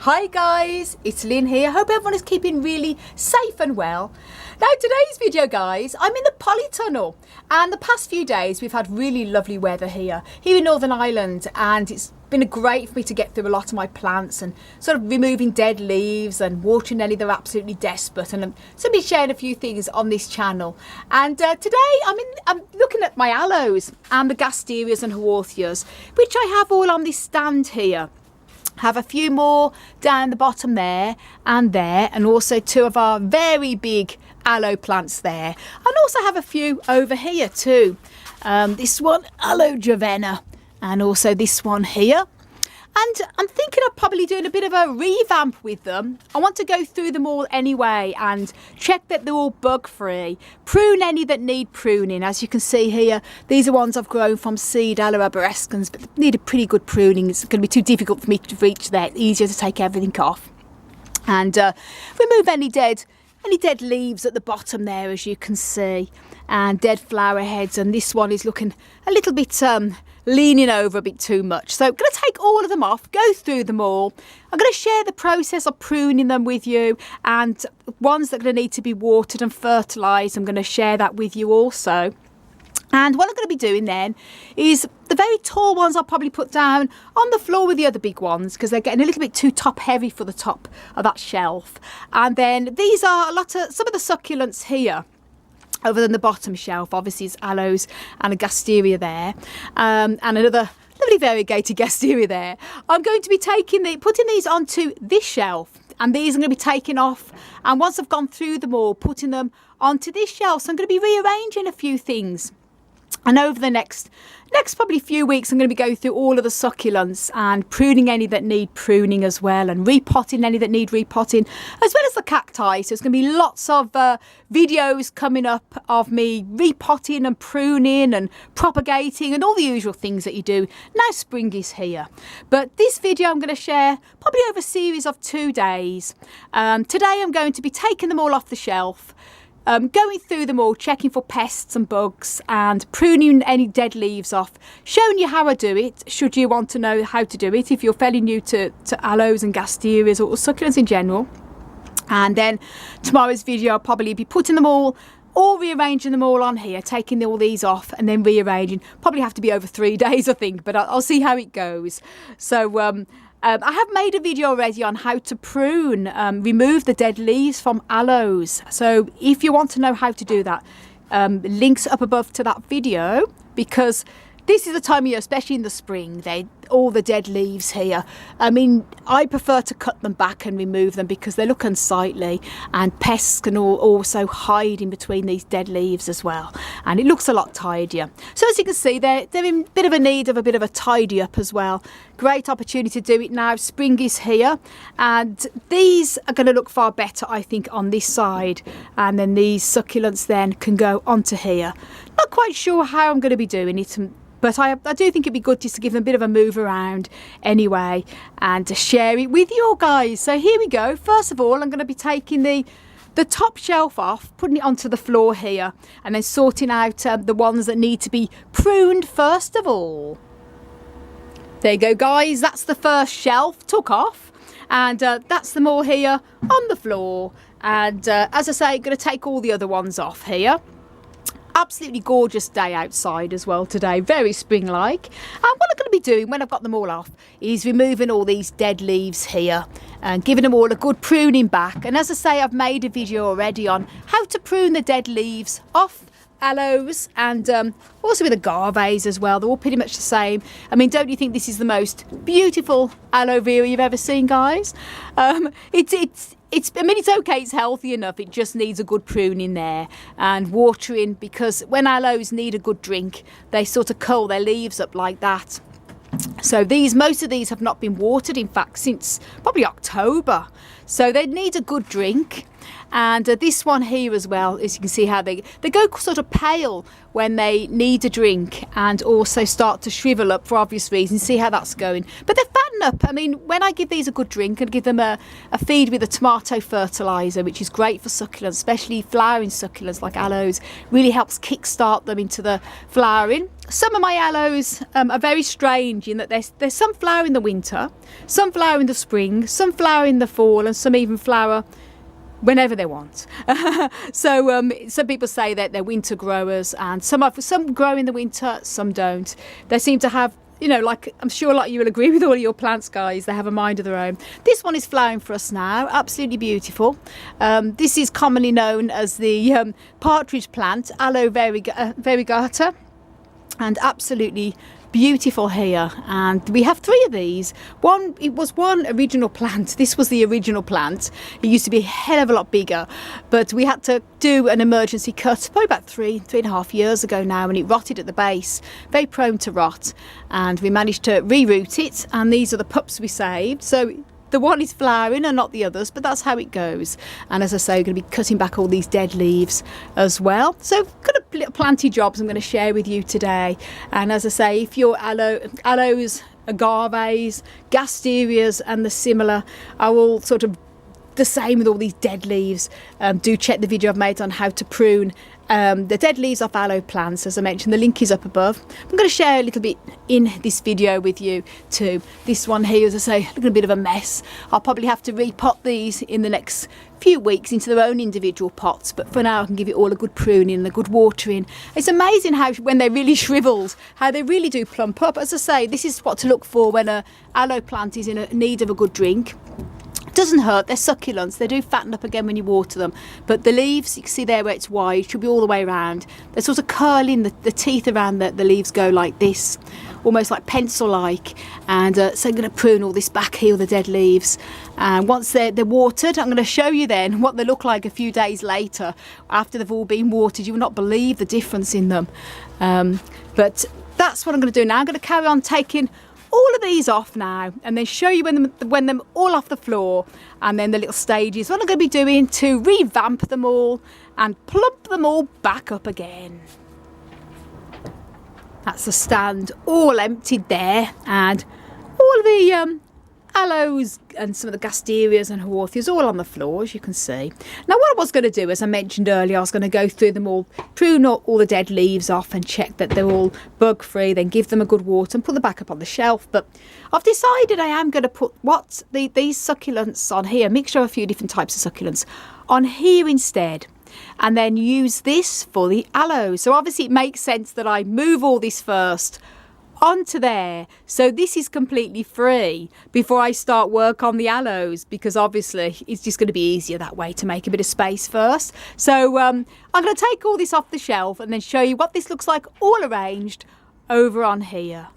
Hi guys, it's Lynn here. Hope everyone is keeping really safe and well. Now today's video guys, I'm in the Polytunnel and the past few days we've had really lovely weather here in Northern Ireland, and it's been great for me to get through a lot of my plants and sort of removing dead leaves and watering any that are absolutely desperate, and I'm going to be sharing a few things on this channel. And today I'm looking at my aloes and the Gasterias and Haworthias, which I have all on this stand here. Have a few more down the bottom there, and also two of our very big aloe plants there, and also have a few over here too. This one, Aloe Arborescens, and also this one here. And I'm thinking of probably doing a bit of a revamp with them. I want to go through them all anyway and check that they're all bug free. Prune any that need pruning. As you can see here, these are ones I've grown from seed, Aloe Arborescens, but they need a pretty good pruning. It's going to be too difficult for me to reach there. It's easier to take everything off. And remove any dead leaves at the bottom there, as you can see, and dead flower heads. And this one is looking a little bit leaning over a bit too much, so I'm going to take all of them off, go through them all. I'm going to share the process of pruning them with you, and ones that are going to need to be watered and fertilised, I'm going to share that with you also. And what I'm going to be doing then is the very tall ones I'll probably put down on the floor with the other big ones, because they're getting a little bit too top heavy for the top of that shelf. And then these are some of the succulents here over than the bottom shelf. Obviously it's aloes and a Gasteria there, and another lovely variegated Gasteria there. I'm going to be putting these onto this shelf, and these are going to be taken off, and once I've gone through them all, putting them onto this shelf. So I'm going to be rearranging a few things. And over the next probably few weeks, I'm going to be going through all of the succulents and pruning any that need pruning as well, and repotting any that need repotting, as well as the cacti. So there's going to be lots of videos coming up of me repotting and pruning and propagating and all the usual things that you do now spring is here. But this video I'm going to share probably over a series of 2 days. Today I'm going to be taking them all off the shelf, going through them all, checking for pests and bugs, and pruning any dead leaves off, showing you how I do it, should you want to know how to do it, if you're fairly new to aloes and Gasterias or succulents in general. And then tomorrow's video I'll probably be putting them all, or rearranging them all on here, taking all these off and then rearranging. Probably have to be over 3 days, I think, but I'll see how it goes. So I have made a video already on how to prune, remove the dead leaves from aloes. So if you want to know how to do that, links up above to that video, because this is the time of year, especially in the spring, all the dead leaves here. I mean, I prefer to cut them back and remove them because they look unsightly, and pests can also hide in between these dead leaves as well, and it looks a lot tidier. So as you can see, they're in a bit of a need of a bit of a tidy up as well. Great opportunity to do it now. Spring is here, and these are going to look far better, I think, on this side, and then these succulents then can go onto here. Not quite sure how I'm going to be doing it, but I do think it'd be good just to give them a bit of a move around anyway, and to share it with you guys. So here we go. First of all, I'm going to be taking the top shelf off, putting it onto the floor here, and then sorting out the ones that need to be pruned first of all. There you go guys, that's the first shelf took off, and that's them all here on the floor. And as I say, I'm going to take all the other ones off here. Absolutely gorgeous day outside as well today, very spring-like. And what I'm going to be doing when I've got them all off is removing all these dead leaves here and giving them all a good pruning back. And as I say, I've made a video already on how to prune the dead leaves off aloes, and also with the agaves as well. They're all pretty much the same. I mean, don't you think this is the most beautiful aloe vera you've ever seen, guys? It's okay, it's healthy enough, it just needs a good pruning there and watering, because when aloes need a good drink, they sort of curl their leaves up like that. So most of these have not been watered, in fact, since probably October. So they need a good drink. And this one here as well, as you can see how they go sort of pale when they need a drink, and also start to shrivel up for obvious reasons. See how that's going. But they fatten up. I mean, when I give these a good drink and give them a feed with a tomato fertiliser, which is great for succulents, especially flowering succulents like aloes, really helps kickstart them into the flowering. some of my aloes are very strange in that there's some flower in the winter, some flower in the spring, some flower in the fall, and some even flower whenever they want. So some people say that they're winter growers, and some grow in the winter, some don't. They seem to have, you know, like, I'm sure like you will agree with all of your plants, guys, they have a mind of their own. This one is flowering for us now, absolutely beautiful. This is commonly known as the partridge plant, Aloe variegata, and absolutely beautiful here. And we have 3 of these. It was one original plant. This was the original plant. It used to be a hell of a lot bigger, but we had to do an emergency cut probably about 3.5 years ago now, and it rotted at the base, very prone to rot, and we managed to reroot it, and these are the pups we saved. So the one is flowering and not the others, but that's how it goes. And as I say, we're going to be cutting back all these dead leaves as well. So I've got a little planty jobs I'm going to share with you today. And as I say, if your Aloes Agaves, Gasterias and the similar are all sort of the same with all these dead leaves, do check the video I've made on how to prune the dead leaves off aloe plants. As I mentioned, the link is up above. I'm going to share a little bit in this video with you too. This one here, as I say, looking a bit of a mess. I'll probably have to repot these in the next few weeks into their own individual pots, but for now I can give it all a good pruning and a good watering. It's amazing how when they're really shriveled, how they really do plump up. As I say, this is what to look for when a aloe plant is in need of a good drink. Doesn't hurt, they're succulents, they do fatten up again when you water them, but the leaves, you can see there where it's wide, should be all the way around. They're sort of curling, the teeth around the leaves go like this, almost like pencil like. And so I'm going to prune all this back here with the dead leaves, and once they're watered, I'm going to show you then what they look like a few days later after they've all been watered. You will not believe the difference in them. But that's what I'm going to do now. I'm going to carry on taking all of these off now, and then show you when them all off the floor, and then the little stages, what I'm going to be doing to revamp them all and plump them all back up again. That's the stand all emptied there, and all of the aloes and some of the Gasterias and Haworthias all on the floor, as you can see. Now what I was going to do, as I mentioned earlier, I was going to go through them all, prune all the dead leaves off and check that they're all bug free, then give them a good water and put them back up on the shelf. But I've decided I am going to put these succulents on here, a mixture of a few different types of succulents, on here instead, and then use this for the aloes. So obviously it makes sense that I move all this first onto there, so this is completely free before I start work on the aloes, because obviously it's just going to be easier that way to make a bit of space first. So I'm going to take all this off the shelf and then show you what this looks like all arranged over on here.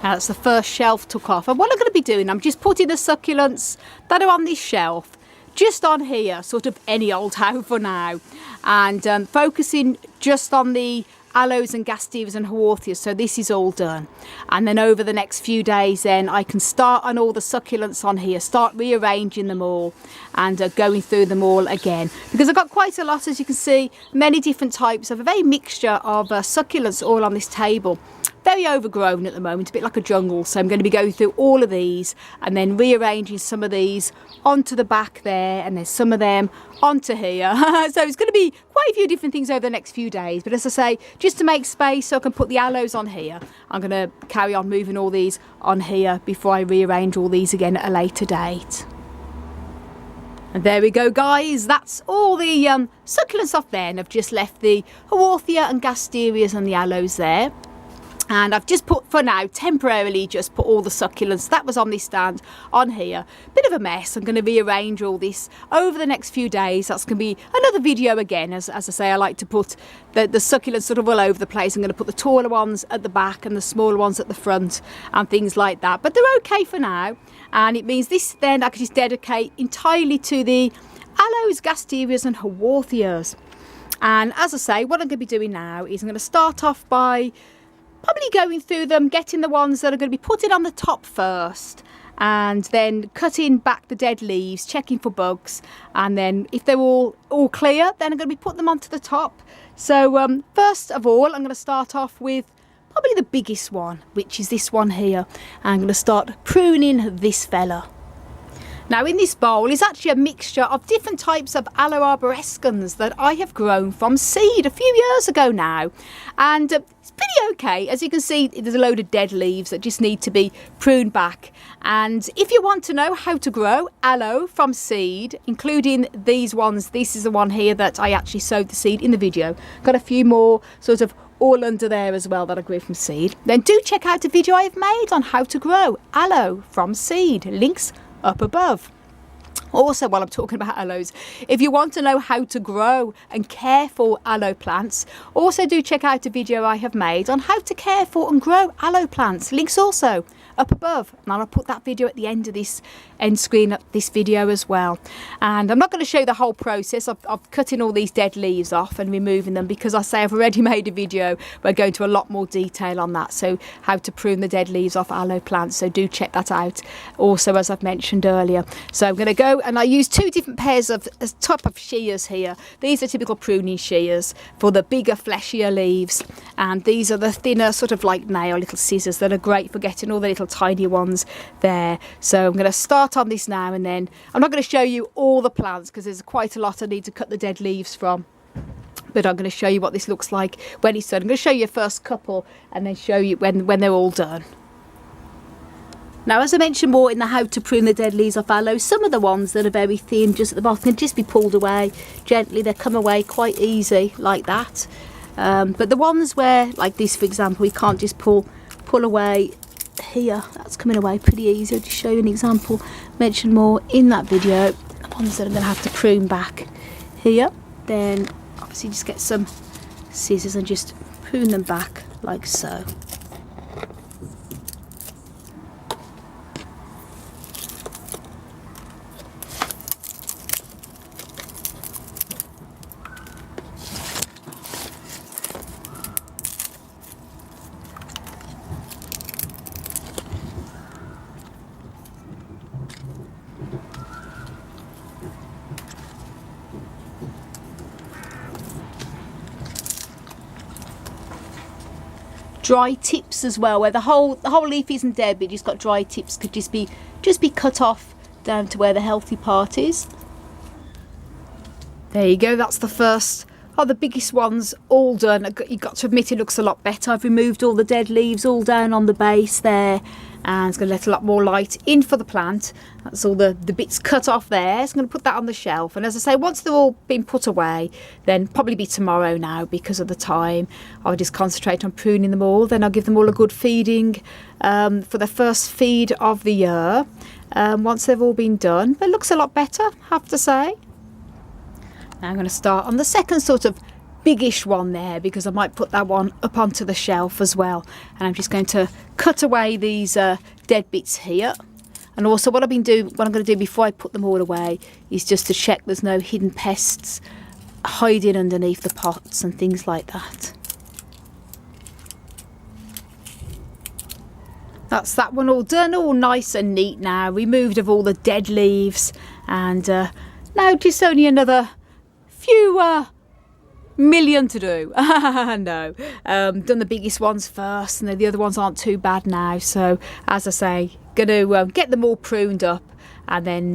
Now that's the first shelf took off, and what I'm going to be doing, I'm just putting the succulents that are on this shelf just on here, sort of any old how for now, and focusing just on the aloes and Gasterias and Haworthias. So this is all done, and then over the next few days then I can start on all the succulents on here, start rearranging them all and going through them all again, because I've got quite a lot, as you can see, many different types of a very mixture of succulents all on this table. Very overgrown at the moment, a bit like a jungle, so I'm going to be going through all of these and then rearranging some of these onto the back there, and then some of them onto here. So it's going to be quite a few different things over the next few days, but as I say, just to make space so I can put the aloes on here, I'm going to carry on moving all these on here before I rearrange all these again at a later date. And there we go, guys, that's all the succulents off there, and I've just left the Haworthia and Gasterias and the aloes there. And I've just put, for now, temporarily just put all the succulents that was on this stand on here. Bit of a mess. I'm going to rearrange all this over the next few days. That's going to be another video again. As I say, I like to put the succulents sort of all over the place. I'm going to put the taller ones at the back and the smaller ones at the front and things like that. But they're okay for now. And it means this then I can just dedicate entirely to the Aloes, Gasterias and Haworthias. And as I say, what I'm going to be doing now is I'm going to start off by probably going through them, getting the ones that are going to be putting on the top first, and then cutting back the dead leaves, checking for bugs, and then if they're all clear, then I'm going to be putting them onto the top. So first of all, I'm going to start off with probably the biggest one, which is this one here. I'm going to start pruning this fella. Now in this bowl is actually a mixture of different types of Aloe Arborescens that I have grown from seed a few years ago now, and it's pretty okay. As you can see, there's a load of dead leaves that just need to be pruned back. And if you want to know how to grow aloe from seed, including these ones, this is the one here that I actually sowed the seed in the video. Got a few more sort of all under there as well that I grew from seed. Then do check out a video I've made on how to grow aloe from seed. Links up above. Also, while I'm talking about aloes, if you want to know how to grow and care for aloe plants, also do check out a video I have made on how to care for and grow aloe plants. Links also up above, and I'll put that video at the end of this end screen of this video as well. And I'm not going to show the whole process of cutting all these dead leaves off and removing them, because I say I've already made a video where I go into a lot more detail on that, so how to prune the dead leaves off aloe plants, so do check that out also, as I've mentioned earlier. So I'm going to go, and I use two different pairs of type of shears here. These are typical pruning shears for the bigger fleshier leaves, and these are the thinner sort of like nail little scissors that are great for getting all the little tiny ones there. So I'm going to start on this now, and then I'm not going to show you all the plants because there's quite a lot I need to cut the dead leaves from, but I'm going to show you what this looks like when it's done. I'm going to show you a first couple and then show you when they're all done. Now, as I mentioned more in the how to prune the dead leaves off aloe, some of the ones that are very thin just at the bottom can just be pulled away gently. They come away quite easy like that, but the ones where, like this for example, we can't just pull away here, that's coming away pretty easy. I'll just show you an example mentioned more in that video. The ones that I'm going to have to prune back here, then obviously just get some scissors and just prune them back like so. Dry tips as well, where the whole leaf isn't dead, but you just got dry tips, could just be cut off down to where the healthy part is. There you go, that's the first of the biggest ones all done. You've got to admit it looks a lot better. I've removed all the dead leaves all down on the base there, and it's going to let a lot more light in for the plant. That's all the bits cut off there. So I'm going to put that on the shelf, and as I say, once they're all been put away, then probably be tomorrow now because of the time. I'll just concentrate on pruning them all, then I'll give them all a good feeding for the first feed of the year once they've all been done. But it looks a lot better, I have to say. Now I'm going to start on the second sort of biggish one there, because I might put that one up onto the shelf as well. And I'm just going to cut away these dead bits here. And also what I'm going to do before I put them all away is just to check there's no hidden pests hiding underneath the pots and things like that. That's that one all done, all nice and neat now, removed of all the dead leaves, and now just only another few million to do. No, done the biggest ones first, and the other ones aren't too bad now. So as I say, gonna get them all pruned up, and then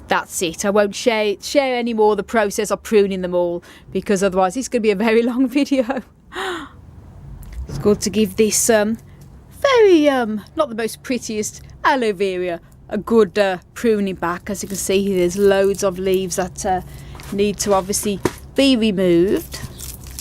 that's it. I won't share any more of the process of pruning them all, because otherwise it's going to be a very long video. It's good to give this very not the most prettiest aloe vera a good pruning back. As you can see here, there's loads of leaves that need to obviously be removed.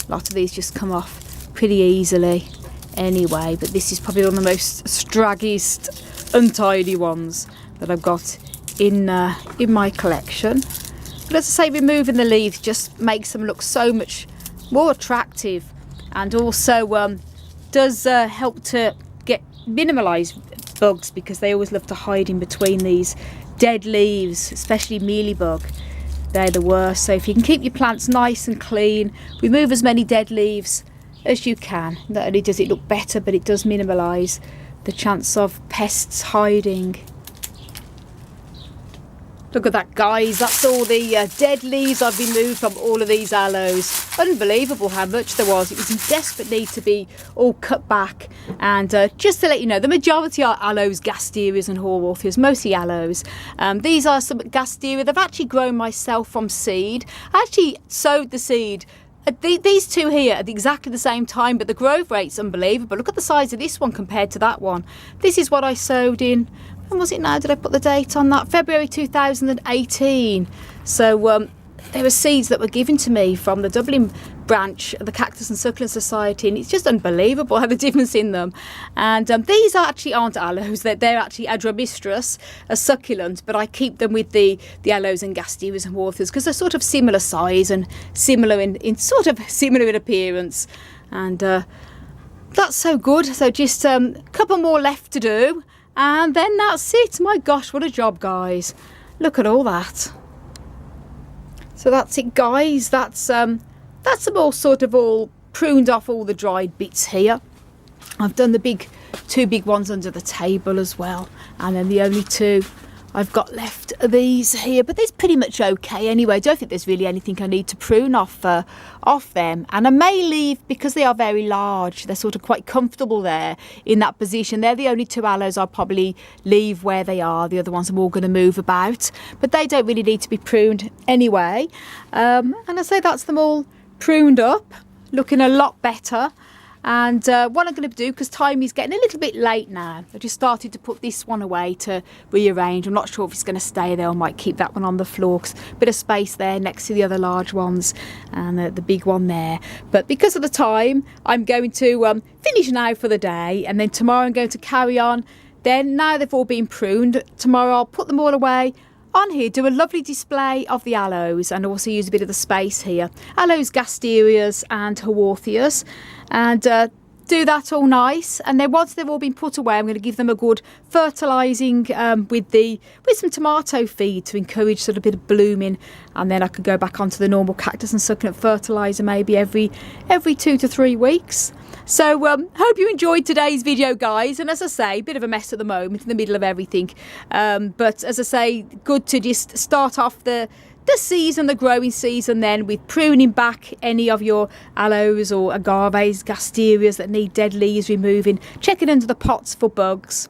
A lot of these just come off pretty easily anyway, but this is probably one of the most straggiest, untidy ones that I've got in my collection. But as I say, removing the leaves just makes them look so much more attractive, and also does help to minimalise bugs, because they always love to hide in between these dead leaves, especially mealybug. They're the worst. So if you can keep your plants nice and clean, remove as many dead leaves as you can, not only does it look better, but it does minimalise the chance of pests hiding. Look at that, guys. That's all the dead leaves I've removed from all of these aloes. Unbelievable how much there was. It was in desperate need to be all cut back. And just to let you know, the majority are aloes, Gasterias and Haworthias, mostly aloes. These are some Gasteria. They've actually grown myself from seed. I actually sowed the seed. These two here at exactly the same time, but the growth rate's unbelievable. Look at the size of this one compared to that one. This is what I sowed in. When was it now? Did I put the date on that? February 2018. So there were seeds that were given to me from the Dublin branch of the Cactus and Succulent Society, and it's just unbelievable how the difference in them. And these actually aren't aloes, they're actually Arborescens, a succulent, but I keep them with the aloes and Gasterias and Haworthias because they're sort of similar size and similar in sort of similar in appearance. And that's so good. So just a couple more left to do, and then that's it. My gosh, what a job, guys. Look at all that. So that's it, guys. That's them all sort of all pruned off all the dried bits here. I've done the two big ones under the table as well, and then the only two I've got left are these here, but they're pretty much okay anyway. I don't think there's really anything I need to prune off them, and I may leave because they are very large. They're sort of quite comfortable there in that position. They're the only two aloes I'll probably leave where they are. The other ones I'm all going to move about, but they don't really need to be pruned anyway. And I say that's them all pruned up, looking a lot better. And what I'm going to do, because time is getting a little bit late now, I just started to put this one away to rearrange. I'm not sure if it's going to stay there. I might keep that one on the floor, 'cause a bit of space there next to the other large ones and the big one there. But because of the time, I'm going to finish now for the day, and then tomorrow I'm going to carry on. Then now they've all been pruned, tomorrow I'll put them all away on here, do a lovely display of the aloes, and also use a bit of the space here. Aloes, Gasterias and Haworthias, and do that all nice. And then once they've all been put away, I'm going to give them a good fertilising with some tomato feed to encourage sort of a bit of blooming, and then I could go back onto the normal cactus and succulent fertiliser maybe every 2 to 3 weeks. So hope you enjoyed today's video, guys. And as I say, a bit of a mess at the moment in the middle of everything, but as I say, good to just start off the season, the growing season, then with pruning back any of your aloes or agaves, gasterias that need dead leaves removing, checking under the pots for bugs,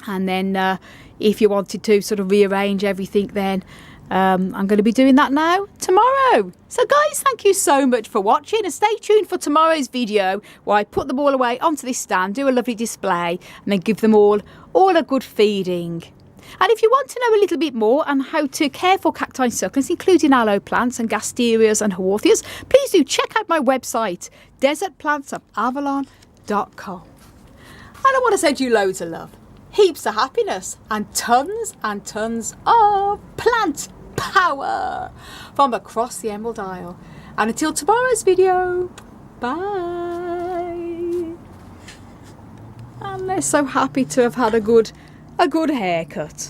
and then if you wanted to sort of rearrange everything, then I'm going to be doing that now tomorrow. So guys, thank you so much for watching, and stay tuned for tomorrow's video where I put them all away onto this stand, do a lovely display, and then give them all a good feeding. And if you want to know a little bit more on how to care for cacti and succulents, including aloe plants and Gasterias and Haworthias, please do check out my website, desertplantsofavalon.com. And I want to send you loads of love, heaps of happiness, and tons of plant power from across the Emerald Isle. And until tomorrow's video, bye. And they're so happy to have had a good haircut.